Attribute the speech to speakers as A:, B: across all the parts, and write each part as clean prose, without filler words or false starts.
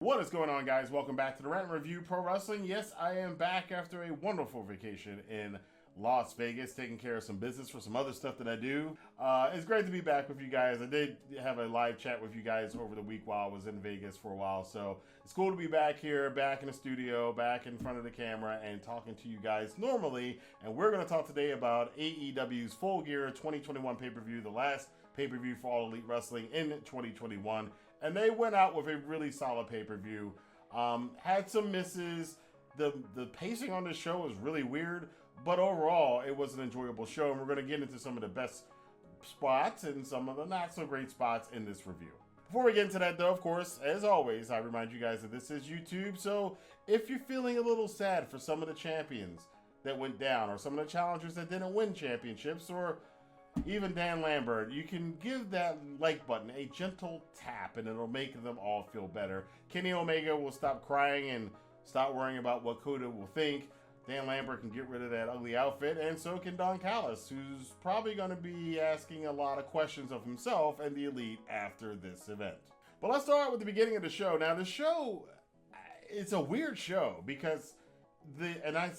A: What is going on, guys? Welcome back to the Rant Review Pro Wrestling. Yes, I am back after a wonderful vacation in Las Vegas, taking care of some business for some other stuff that I do. It's great to be back with you guys. I did have a live chat with you guys over the week while I was in Vegas for a while, so it's cool to be back here, back in the studio, back in front of the camera, and talking to you guys normally. And we're going to talk today about AEW's Full Gear 2021 pay-per-view, the last pay-per-view for All Elite Wrestling in 2021. And they went out with a really solid pay-per-view. Had some misses. The pacing on this show was really weird, but overall, it was an enjoyable show. And we're going to get into some of the best spots and some of the not-so-great spots in this review. Before we get into that, though, of course, as always, I remind you guys that this is YouTube. So if you're feeling a little sad for some of the champions that went down, or some of the challengers that didn't win championships, or even Dan Lambert, you can give that like button a gentle tap and it'll make them all feel better. Kenny Omega will stop crying and stop worrying about what Coda will think. Dan Lambert can get rid of that ugly outfit, and so can Don Callis, who's probably going to be asking a lot of questions of himself and the Elite after this event. But let's start with the beginning of the show. Now, the show, it's a weird show because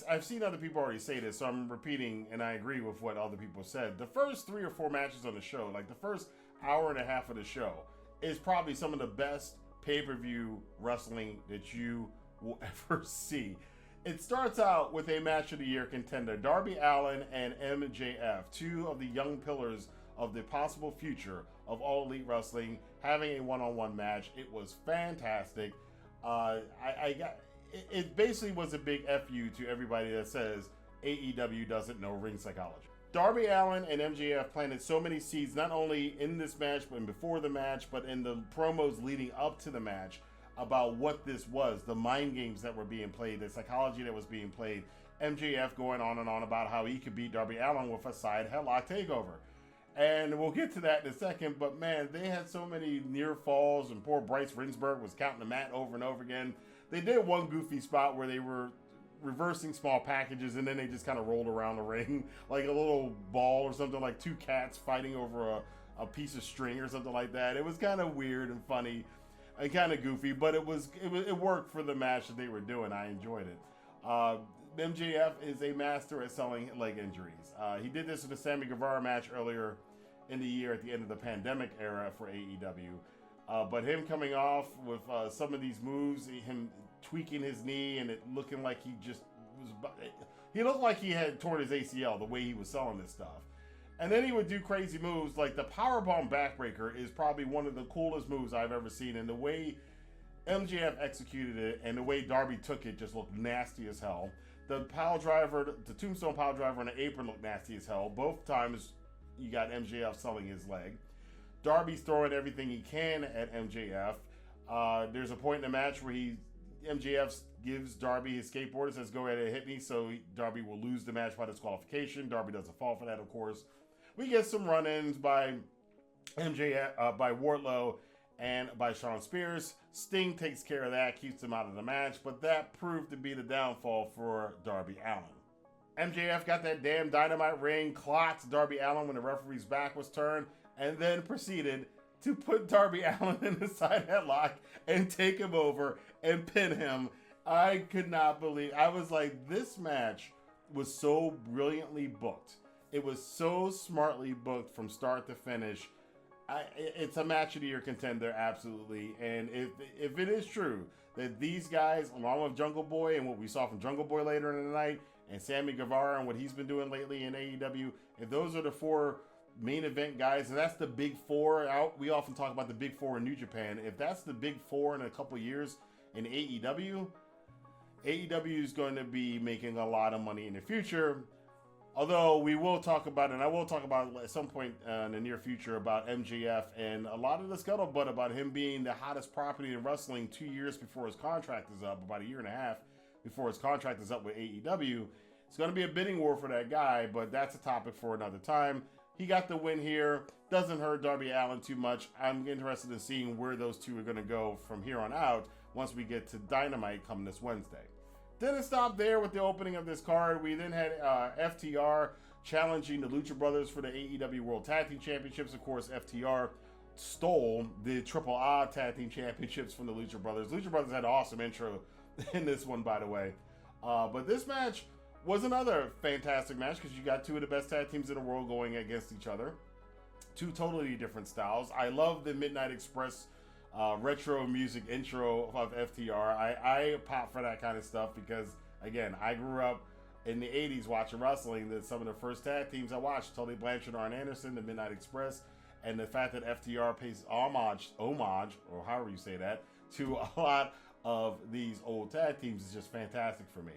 A: I've seen other people already say this, so I'm repeating, and I agree with what other people said. The first 3 or 4 matches on the show, like the first hour and a half of the show, is probably some of the best pay-per-view wrestling that you will ever see. It starts out with a match of the year contender, Darby Allin and MJF, 2 of the young pillars of the possible future of All Elite Wrestling, having a one-on-one match. It was fantastic. It basically was a big FU to everybody that says AEW doesn't know ring psychology. Darby Allin and MJF planted so many seeds, not only in this match, but before the match, but in the promos leading up to the match, about what this was, the mind games that were being played, the psychology that was being played. MJF going on and on about how he could beat Darby Allin with a side headlock takeover. And we'll get to that in a second, but man, they had so many near falls, and poor Bryce Rinsberg was counting the mat over and over again. They did one goofy spot where they were reversing small packages, and then they just kind of rolled around the ring like a little ball or something, like 2 cats fighting over a piece of string or something like that. It was kind of weird and funny and kind of goofy, but it worked for the match that they were doing. I enjoyed it. MJF is a master at selling leg injuries. He did this in the Sammy Guevara match earlier in the year at the end of the pandemic era for AEW. But him coming off with some of these moves, him tweaking his knee and it looking like he looked like he had torn his ACL the way he was selling this stuff. And then he would do crazy moves like the powerbomb backbreaker is probably one of the coolest moves I've ever seen. And the way MJF executed it and the way Darby took it just looked nasty as hell. The tombstone pile driver on the apron looked nasty as hell. Both times you got MJF selling his leg. Darby's throwing everything he can at MJF. There's a point in the match where MJF gives Darby his skateboard and says, "Go ahead and hit me," so Darby will lose the match by disqualification. Darby doesn't fall for that, of course. We get some run-ins by MJF, by Wardlow, and by Shawn Spears. Sting takes care of that, keeps him out of the match, but that proved to be the downfall for Darby Allin. MJF got that damn dynamite ring, clocked Darby Allin when the referee's back was turned, and then proceeded to put Darby Allin in the side headlock and take him over and pin him. I could not believe. I was like, this match was so brilliantly booked. It was so smartly booked from start to finish. It's a match of the year contender, absolutely. And if it is true that these guys, along with Jungle Boy and what we saw from Jungle Boy later in the night, and Sammy Guevara and what he's been doing lately in AEW, if those are the 4 main event guys, and that's the big 4. We often talk about the big 4 in New Japan. If that's the big 4 in a couple years in AEW is going to be making a lot of money in the future. Although we will talk about, and I will talk about at some point in the near future, about MJF and a lot of the scuttlebutt about him being the hottest property in wrestling 2 years before his contract is up, about a year and a half before his contract is up with AEW. It's going to be a bidding war for that guy, but that's a topic for another time. He got the win here. Doesn't hurt Darby Allin too much. I'm interested in seeing where those 2 are going to go from here on out once we get to Dynamite come this Wednesday. Didn't stop there with the opening of this card. We then had FTR challenging the Lucha Brothers for the AEW World Tag Team Championships. Of course, FTR stole the Triple A Tag Team Championships from the Lucha Brothers. Lucha Brothers had an awesome intro in this one, by the way. But this match was another fantastic match because you got two of the best tag teams in the world going against each other. Two totally different styles. I love the Midnight Express retro music intro of FTR. I pop for that kind of stuff because, again, I grew up in the 80s watching wrestling. That some of the first tag teams I watched, Tully Blanchard, Arn Anderson, the Midnight Express, and the fact that FTR pays homage, or however you say that, to a lot of these old tag teams is just fantastic for me.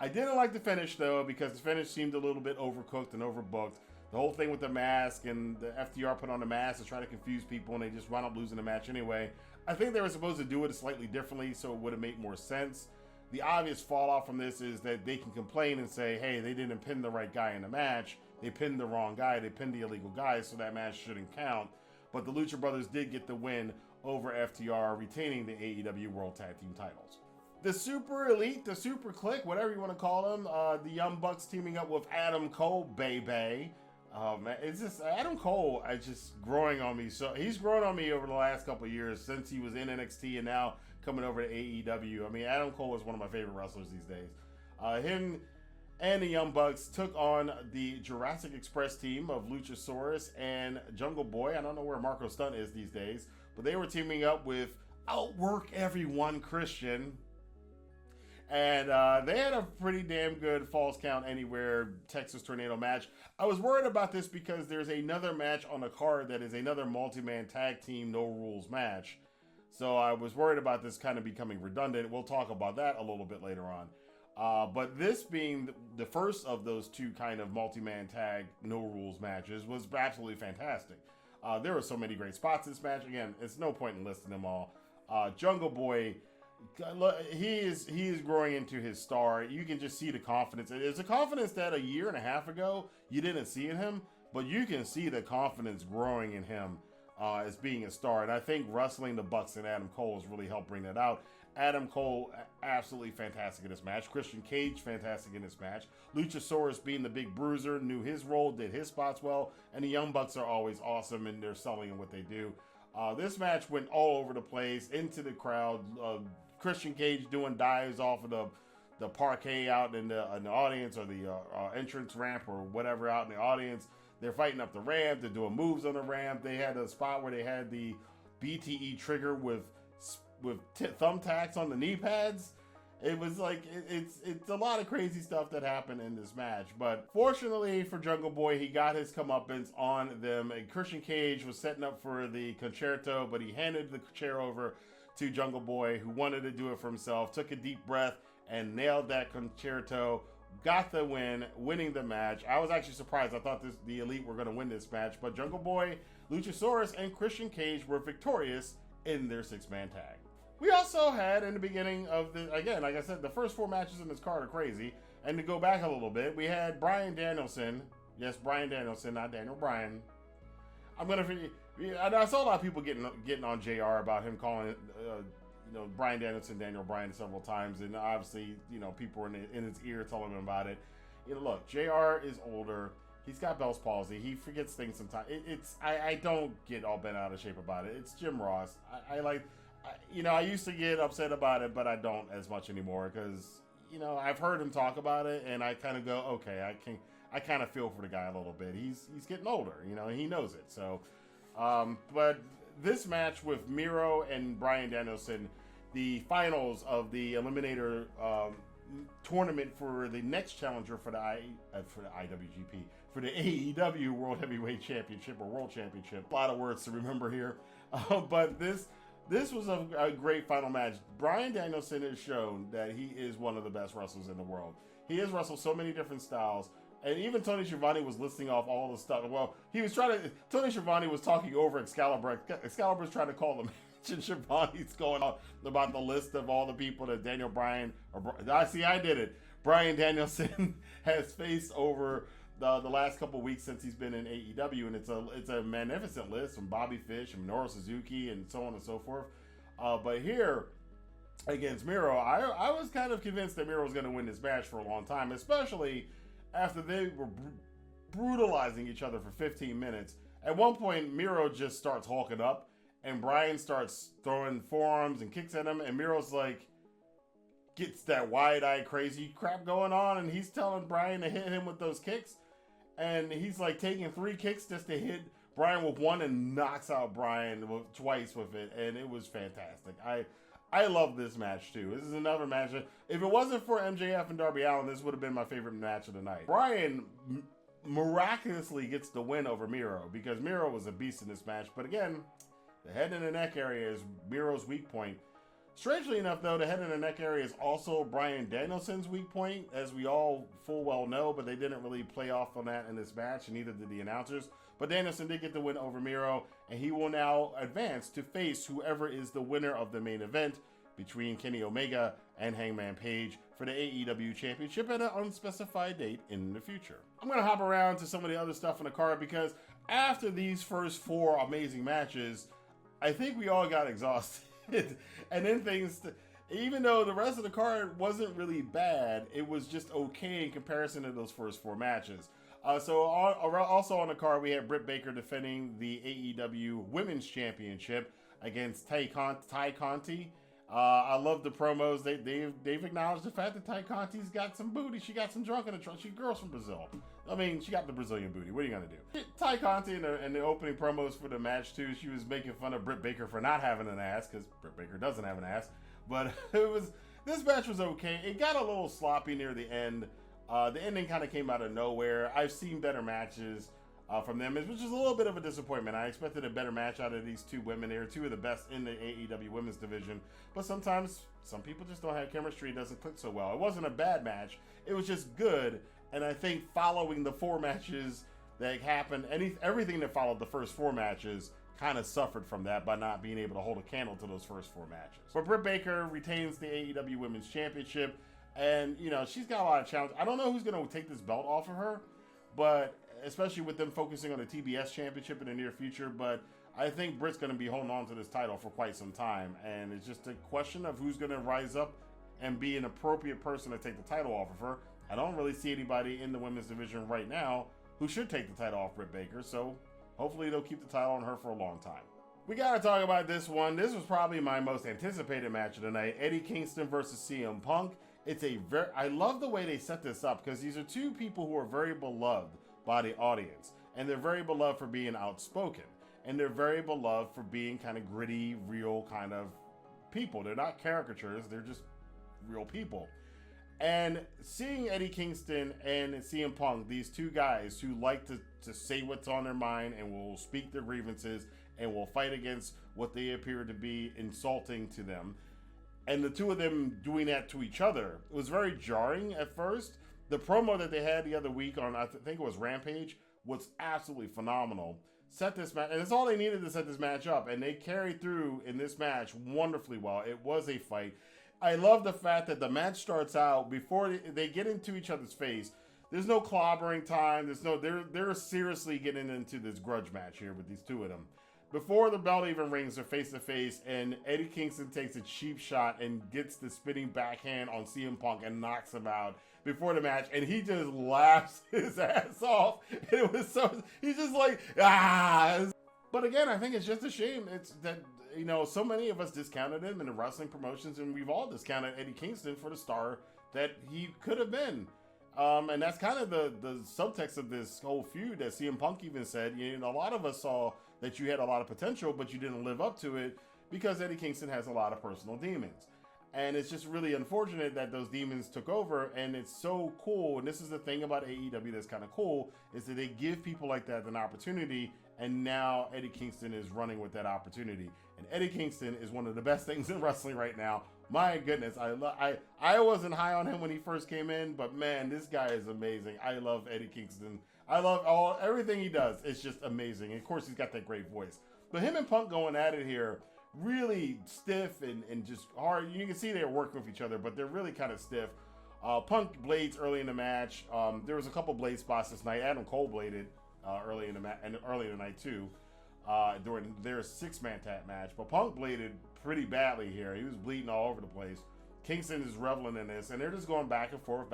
A: I didn't like the finish, though, because the finish seemed a little bit overcooked and overbooked. The whole thing with the mask and the FTR put on the mask to try to confuse people, and they just wound up losing the match anyway. I think they were supposed to do it slightly differently, so it would have made more sense. The obvious fallout from this is that they can complain and say, hey, they didn't pin the right guy in the match. They pinned the wrong guy. They pinned the illegal guy, so that match shouldn't count. But the Lucha Brothers did get the win over FTR, retaining the AEW World Tag Team titles. The Super Elite, the Super Clique, whatever you want to call them, the Young Bucks teaming up with Adam Cole, baby. Man, it's just Adam Cole. It's just growing on me. So he's grown on me over the last couple of years since he was in NXT and now coming over to AEW. I mean, Adam Cole is one of my favorite wrestlers these days. Him and the Young Bucks took on the Jurassic Express team of Luchasaurus and Jungle Boy. I don't know where Marco Stunt is these days, but they were teaming up with Outwork Everyone Christian. And they had a pretty damn good Falls Count Anywhere Texas Tornado match. I was worried about this because there's another match on the card that is another multi-man tag team no rules match. So I was worried about this kind of becoming redundant. We'll talk about that a little bit later on. But this being the first of those two kind of multi-man tag no rules matches was absolutely fantastic. There were so many great spots in this match. Again, it's no point in listing them all. Jungle Boy, he is growing into his star. You can just see the confidence. It's a confidence that a year and a half ago you didn't see in him, but you can see the confidence growing in him as being a star. And I think wrestling the Bucks and Adam Cole has really helped bring that out. Adam Cole, absolutely fantastic in this match. Christian Cage, fantastic in this match. Luchasaurus, being the big bruiser, knew his role, did his spots well. And the Young Bucks are always awesome in their selling and what they do. This match went all over the place, into the crowd. Christian Cage doing dives off of the parquet out in the audience, or the entrance ramp or whatever out in the audience. They're fighting up the ramp. They're doing moves on the ramp. They had a spot where they had the BTE trigger with thumbtacks on the knee pads. It was like, it's a lot of crazy stuff that happened in this match. But fortunately for Jungle Boy, he got his comeuppance on them. And Christian Cage was setting up for the concerto, but he handed the chair over to Jungle Boy, who wanted to do it for himself, took a deep breath and nailed that concerto, got the win, winning the match. I was actually surprised. I thought the Elite were going to win this match, but Jungle Boy, Luchasaurus, and Christian Cage were victorious in their six-man tag. We also had, in the beginning of the, again, like I said, the first four matches in this card are crazy. And to go back a little bit, we had Bryan Danielson. Yes, Bryan Danielson, not Daniel Bryan. I saw a lot of people getting on JR about him calling it, Bryan Danielson, Daniel Bryan several times, and obviously, people were in his ear telling him about it. Look, JR is older. He's got Bell's palsy. He forgets things sometimes. I don't get all bent out of shape about it. It's Jim Ross. I used to get upset about it, but I don't as much anymore because, I've heard him talk about it, and I kind of go, okay, I kind of feel for the guy a little bit. He's getting older, he knows it. So, but this match with Miro and Bryan Danielson, the finals of the Eliminator tournament for the next challenger for the IWGP, for the AEW World Heavyweight Championship or World Championship. A lot of words to remember here, but this was a great final match. Bryan Danielson has shown that he is one of the best wrestlers in the world. He has wrestled so many different styles. And even Tony Schiavone was listing off all the stuff. Well, Tony Schiavone was talking over Excalibur. Excalibur's trying to call the match, and Schiavone's going on about the list of all the people that Daniel Bryan, I did it. Bryan Danielson has faced over the last couple of weeks since he's been in AEW, and it's a magnificent list from Bobby Fish and Minoru Suzuki and so on and so forth. But here, against Miro, I was kind of convinced that Miro was going to win this match for a long time, especially after they were brutalizing each other for 15 minutes. At one point, Miro just starts hulking up, and Bryan starts throwing forearms and kicks at him, and Miro's like, gets that wide-eyed crazy crap going on, and he's telling Bryan to hit him with those kicks, and he's like taking 3 kicks just to hit Bryan with one and knocks out Bryan twice with it, and it was fantastic. I love this match too. This is another match that, if it wasn't for MJF and Darby Allin, this would have been my favorite match of the night. Bryan miraculously gets the win over Miro because Miro was a beast in this match, but again, the head and the neck area is Miro's weak point. Strangely enough, though, the head and the neck area is also Bryan Danielson's weak point, as we all full well know, but they didn't really play off on that in this match, and neither did the announcers. But Danielson did get the win over Miro, and he will now advance to face whoever is the winner of the main event between Kenny Omega and Hangman Page for the AEW Championship at an unspecified date in the future. I'm going to hop around to some of the other stuff in the card because after these first 4 amazing matches, I think we all got exhausted. And then even though the rest of the card wasn't really bad, it was just okay in comparison to those first 4 matches. Also on the card, we had Britt Baker defending the AEW Women's Championship against Tay Conti. I love the promos. They've acknowledged the fact that Tay Conti's got some booty. She got some drunk in the trunk. She's a girl from Brazil. I mean, she got the Brazilian booty. What are you going to do? Tay Conti in the opening promos for the match, too, she was making fun of Britt Baker for not having an ass, because Britt Baker doesn't have an ass. But this match was okay. It got a little sloppy near the end. The ending kind of came out of nowhere. I've seen better matches from them, which is a little bit of a disappointment. I expected a better match out of these 2 women. They're 2 of the best in the AEW women's division. But sometimes, some people just don't have chemistry. It doesn't click so well. It wasn't a bad match. It was just good. And I think following the 4 matches that happened, everything that followed the first 4 matches kind of suffered from that by not being able to hold a candle to those first 4 matches. But Britt Baker retains the AEW Women's Championship. And, she's got a lot of challenges. I don't know who's going to take this belt off of her, but especially with them focusing on the TBS Championship in the near future. But I think Britt's going to be holding on to this title for quite some time. And it's just a question of who's going to rise up and be an appropriate person to take the title off of her. I don't really see anybody in the women's division right now who should take the title off Britt Baker. So hopefully they'll keep the title on her for a long time. We got to talk about this one. This was probably my most anticipated match of the night. Eddie Kingston versus CM Punk. I love the way they set this up because these are 2 people who are very beloved by the audience, and they're very beloved for being outspoken, and they're very beloved for being kind of gritty, real kind of people. They're not caricatures, they're just real people. And seeing Eddie Kingston and CM Punk, these 2 guys who like to say what's on their mind and will speak their grievances and will fight against what they appear to be insulting to them, and the 2 of them doing that to each other, it was very jarring at first. The promo that they had the other week on, I think it was Rampage, was absolutely phenomenal. Set this match, and it's all they needed to set this match up, and they carried through in this match wonderfully well. It was a fight. I love the fact that the match starts out before they get into each other's face. There's no clobbering time. They're seriously getting into this grudge match here with these 2 of them. Before the bell even rings, they're face to face, and Eddie Kingston takes a cheap shot and gets the spinning backhand on CM Punk and knocks him out before the match, and he just laughs his ass off. It was he's just like, ah. But again, I think it's just a shame. It's that, so many of us discounted him in the wrestling promotions, and we've all discounted Eddie Kingston for the star that he could have been. And that's kind of the subtext of this whole feud that CM Punk even said. A lot of us saw that you had a lot of potential, but you didn't live up to it because Eddie Kingston has a lot of personal demons. And it's just really unfortunate that those demons took over, and it's so cool. And this is the thing about AEW that's kind of cool, is that they give people like that an opportunity, and now Eddie Kingston is running with that opportunity. And Eddie Kingston is one of the best things in wrestling right now. My goodness, I wasn't high on him when he first came in, but man, this guy is amazing. I love Eddie Kingston. I love everything he does. It's just amazing. And of course, he's got that great voice. But him and Punk going at it here, really stiff and just hard. You can see they're working with each other, but they're really kind of stiff. Punk blades early in the match. There was a couple blade spots this night. Adam Cole bladed early in the night too. During their 6-man tag match, but Punk bladed pretty badly here. He was bleeding all over the place. Kingston is reveling in this, and they're just going back and forth,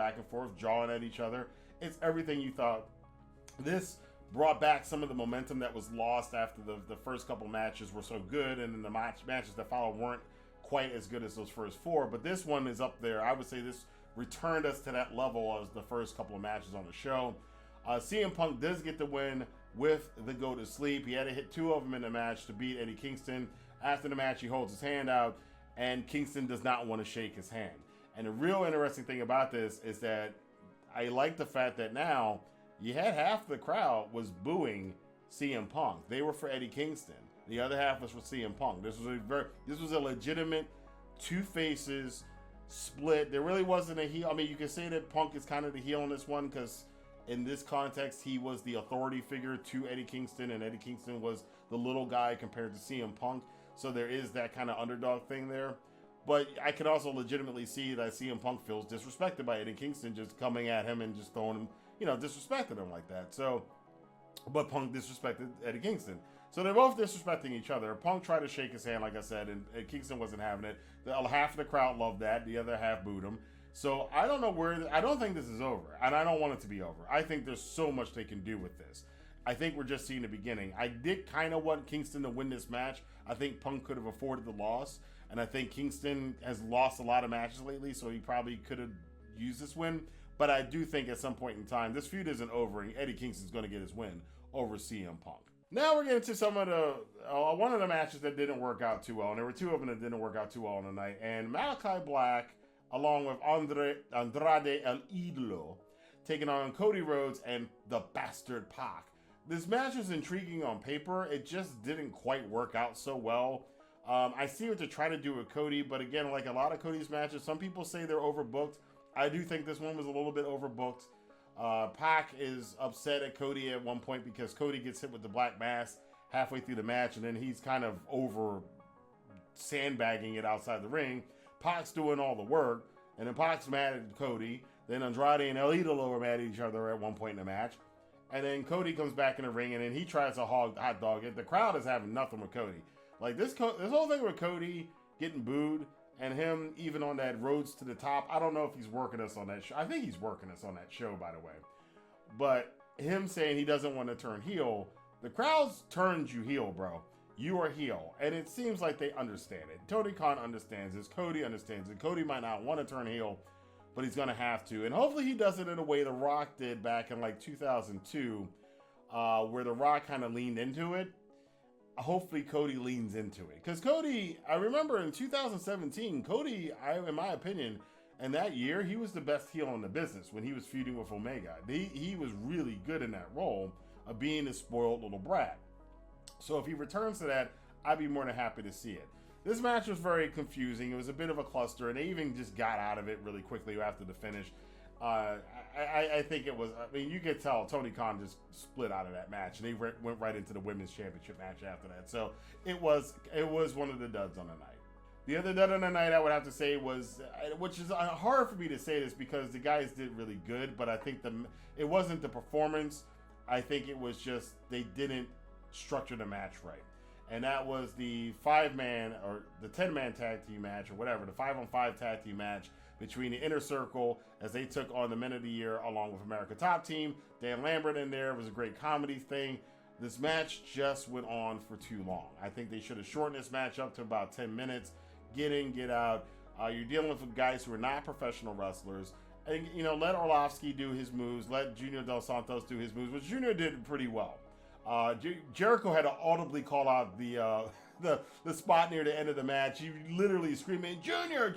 A: jawing at each other. It's everything you thought this brought back some of the momentum that was lost after the first couple matches were so good, and then the matches that followed weren't quite as good as those first 4. But this one is up there. I would say this returned us to that level as the first couple of matches on the show. CM Punk does get the win with the go to sleep. He had to hit 2 of them in the match to beat Eddie Kingston. After the match, he holds his hand out, and Kingston does not want to shake his hand. And the real interesting thing about this is that I like the fact that now you had half the crowd was booing CM Punk. They were for Eddie Kingston. The other half was for CM Punk. This was a legitimate 2 faces split. There really wasn't a heel. I mean, you could say that Punk is kind of the heel in this one because in this context, he was the authority figure to Eddie Kingston, and Eddie Kingston was the little guy compared to CM Punk. So there is that kind of underdog thing there. But I could also legitimately see that CM Punk feels disrespected by Eddie Kingston just coming at him and just throwing him, disrespected him like that. So, but Punk disrespected Eddie Kingston. So they're both disrespecting each other. Punk tried to shake his hand, like I said, and Kingston wasn't having it. Half of the crowd loved that. The other half booed him. So I don't know I don't think this is over, and I don't want it to be over. I think there's so much they can do with this. I think we're just seeing the beginning. I did kind of want Kingston to win this match. I think Punk could have afforded the loss, and I think Kingston has lost a lot of matches lately, so he probably could have used this win. But I do think at some point in time, this feud isn't over, and Eddie Kingston's going to get his win over CM Punk. Now we're getting to some of the one of the matches that didn't work out too well, and there were 2 of them that didn't work out too well on the night. And Malachi Black, along with Andrade El Idolo, taking on Cody Rhodes and the Bastard Pac. This match was intriguing on paper. It just didn't quite work out so well. I see what they're trying to do with Cody, but again, like a lot of Cody's matches, some people say they're overbooked. I do think this one was a little bit overbooked. Pac is upset at Cody at one point because Cody gets hit with the black mass halfway through the match, and then he's kind of over sandbagging it outside the ring. Pac's doing all the work, and then Pac's mad at Cody. Then Andrade and El Idolo are mad at each other at one point in the match. And then Cody comes back in the ring, and then he tries to hot dog it. The crowd is having nothing with Cody. Like this whole thing with Cody getting booed and him even on that Roads to the Top. I don't know if he's working us on that show. I think he's working us on that show, by the way. But him saying he doesn't want to turn heel, the crowd's turned you heel, bro. You are heel. And it seems like they understand it. Tony Khan understands this. Cody understands it. Cody might not want to turn heel, but he's going to have to. And hopefully he does it in a way The Rock did back in like 2002, where The Rock kind of leaned into it. Hopefully Cody leans into it. Because Cody, I remember in 2017, Cody, in my opinion, in that year, he was the best heel in the business when he was feuding with Omega. He was really good in that role of being a spoiled little brat. So if he returns to that, I'd be more than happy to see it. This match was very confusing. It was a bit of a cluster, and they even just got out of it really quickly after the finish. I think it was, I mean, you could tell Tony Khan just split out of that match, and they went right into the Women's Championship match after that. So it was one of the duds on the night. The other dud on the night, I would have to say, was, which is hard for me to say this because the guys did really good, but I think it wasn't the performance. I think it was just they didn't structure the match right. And that was the 5-man or the 10-man tag team match or whatever, the 5-on-5 tag team match between the Inner Circle as they took on the Men of the Year along with America Top Team. Dan Lambert in there. It was a great comedy thing. This match just went on for too long. I think they should have shortened this match up to about 10 minutes. Get in, get out. You're dealing with guys who are not professional wrestlers. And, let Orlovsky do his moves. Let Junior Dos Santos do his moves, which Junior did pretty well. Jericho had to audibly call out the spot near the end of the match. He literally screaming, Junior,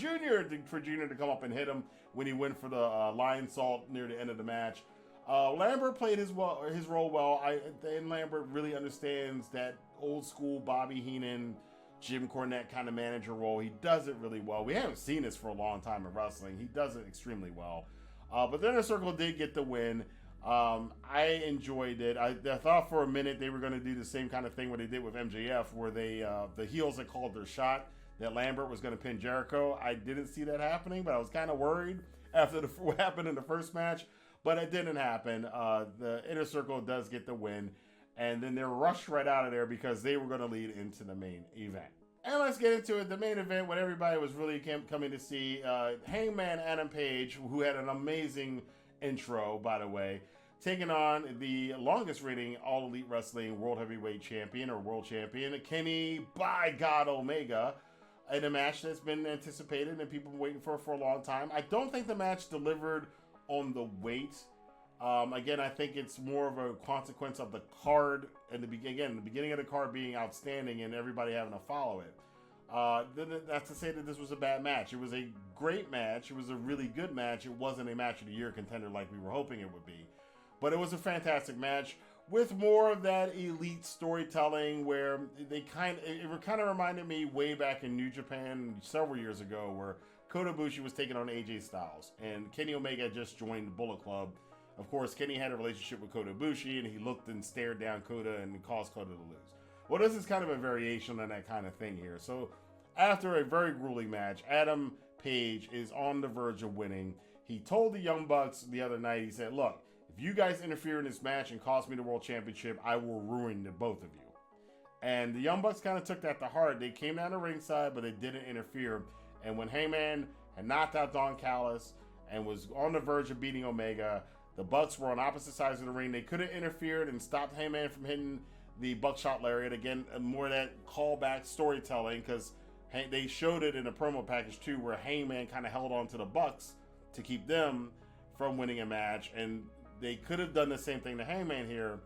A: for Junior to come up and hit him when he went for the lion salt near the end of the match. Lambert played his role well. And Lambert really understands that old school Bobby Heenan, Jim Cornette kind of manager role. He does it really well. We haven't seen this for a long time in wrestling. He does it extremely well. But the Inner Circle did get the win. I enjoyed it. I thought for a minute they were going to do the same kind of thing what they did with MJF, where they the heels had called their shot, that Lambert was going to pin Jericho. I didn't see that happening, but I was kind of worried after what happened in the first match, but it didn't happen. The Inner Circle does get the win, and then they're rushed right out of there because they were going to lead into the main event. And let's get into it. The main event, what everybody was really coming to see, Hangman Adam Page, who had an amazing intro, by the way, taking on the longest reigning All Elite Wrestling World Heavyweight Champion or World Champion, Kenny by God Omega, in a match that's been anticipated and people have been waiting for a long time. I don't think the match delivered on the weight. Again, I think it's more of a consequence of the card and the beginning of the card being outstanding and everybody having to follow it. That's to say that this was a bad match. It was a great match. It was a really good match. It wasn't a match of the year contender like we were hoping it would be. But it was a fantastic match with more of that elite storytelling where it kind of reminded me way back in New Japan several years ago where Kota Ibushi was taking on AJ Styles and Kenny Omega just joined the Bullet Club. Of course, Kenny had a relationship with Kota Ibushi and he looked and stared down Kota and caused Kota to lose. Well, this is kind of a variation on that kind of thing here. So after a very grueling match, Adam Page is on the verge of winning. He told the Young Bucks the other night, he said, look, if you guys interfere in this match and cost me the World Championship, I will ruin the both of you. And the Young Bucks kind of took that to heart. They came down the ringside, but they didn't interfere. And when Hangman had knocked out Don Callis and was on the verge of beating Omega, the Bucks were on opposite sides of the ring. They could have interfered and stopped Hangman from hitting the buckshot lariat. Again, more of that callback storytelling because they showed it in a promo package too where Hangman kind of held on to the Bucks to keep them from winning a match. And they could have done the same thing to Hangman here,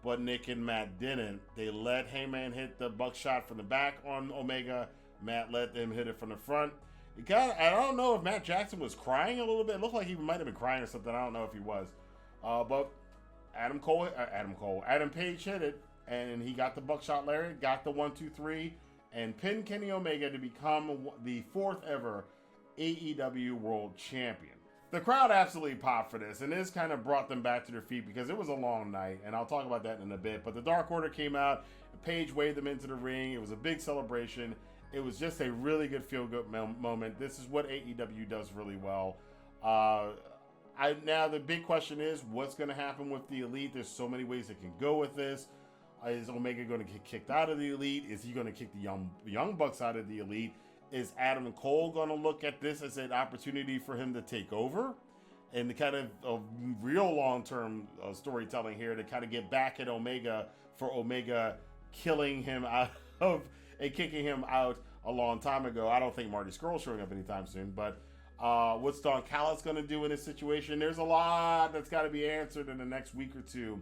A: but Nick and Matt didn't. They let Hangman hit the buckshot from the back on Omega. Matt let them hit it from the front. I don't know if Matt Jackson was crying a little bit. It looked like he might have been crying or something. I don't know if he was. But Adam Page hit it, and he got the buckshot lariat, got the 1-2-3, and pinned Kenny Omega to become the 4th ever AEW World Champion. The crowd absolutely popped for this, and this kind of brought them back to their feet because it was a long night, and I'll talk about that in a bit. But the Dark Order came out, Page waved them into the ring. It was a big celebration. It was just a really good feel-good moment. This is what AEW does really well. Now the big question is, what's going to happen with the Elite? There's so many ways it can go with this. Is Omega going to get kicked out of the Elite? Is he going to kick the Young Bucks out of the Elite? Is Adam Cole going to look at this as an opportunity for him to take over? And the kind of a real long-term storytelling here to kind of get back at Omega for Omega killing him out of and kicking him out a long time ago. I don't think Marty Scurll's showing up anytime soon, but what's Don Callis going to do in this situation? There's a lot that's got to be answered in the next week or two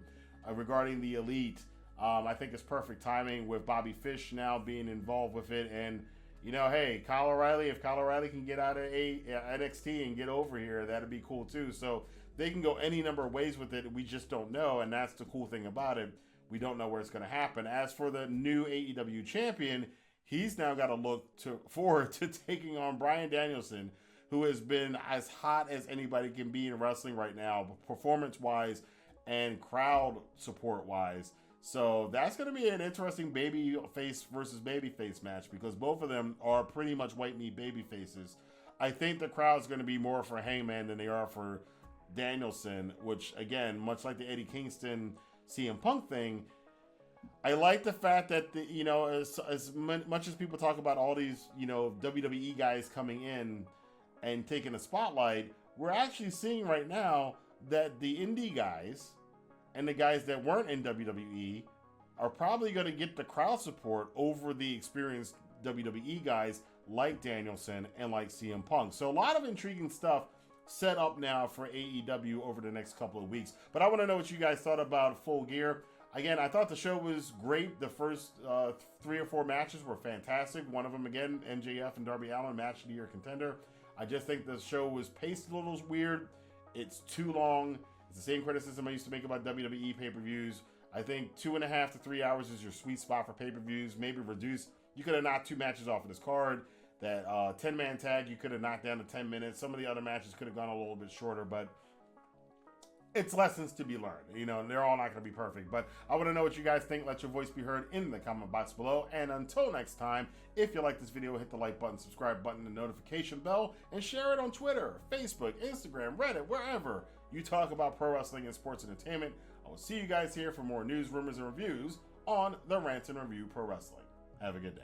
A: regarding the Elite. I think it's perfect timing with Bobby Fish now being involved with it. And, you know, hey, Kyle O'Reilly, if Kyle O'Reilly can get out of NXT and get over here, that'd be cool too. So they can go any number of ways with it. We just don't know. And that's the cool thing about it. We don't know where it's going to happen. As for the new AEW champion, he's now got to look forward to taking on Bryan Danielson, who has been as hot as anybody can be in wrestling right now, performance-wise and crowd support-wise. So that's going to be an interesting babyface versus babyface match because both of them are pretty much white meat baby faces. I think the crowd's going to be more for Hangman than they are for Danielson, which, again, much like the Eddie Kingston CM Punk thing, I like the fact that, as much as people talk about all these, WWE guys coming in and taking a spotlight, we're actually seeing right now that the indie guys and the guys that weren't in WWE are probably going to get the crowd support over the experienced WWE guys like Danielson and like CM Punk. So a lot of intriguing stuff set up now for AEW over the next couple of weeks. But I want to know what you guys thought about Full Gear. Again, I thought the show was great. The first 3 or 4 matches were fantastic. One of them, again, MJF and Darby Allin, match of the year contender. I just think the show was paced a little weird. It's too long. It's the same criticism I used to make about WWE pay-per-views. I think 2.5 to 3 hours is your sweet spot for pay-per-views. Maybe reduce. You could have knocked 2 matches off of this card. That 10-man tag, you could have knocked down to 10 minutes. Some of the other matches could have gone a little bit shorter, but it's lessons to be learned. And they're all not going to be perfect. But I want to know what you guys think. Let your voice be heard in the comment box below. And until next time, if you like this video, hit the like button, subscribe button, and notification bell, and share it on Twitter, Facebook, Instagram, Reddit, wherever you talk about pro wrestling and sports entertainment. I will see you guys here for more news, rumors, and reviews on the Rant and Review Pro Wrestling. Have a good day.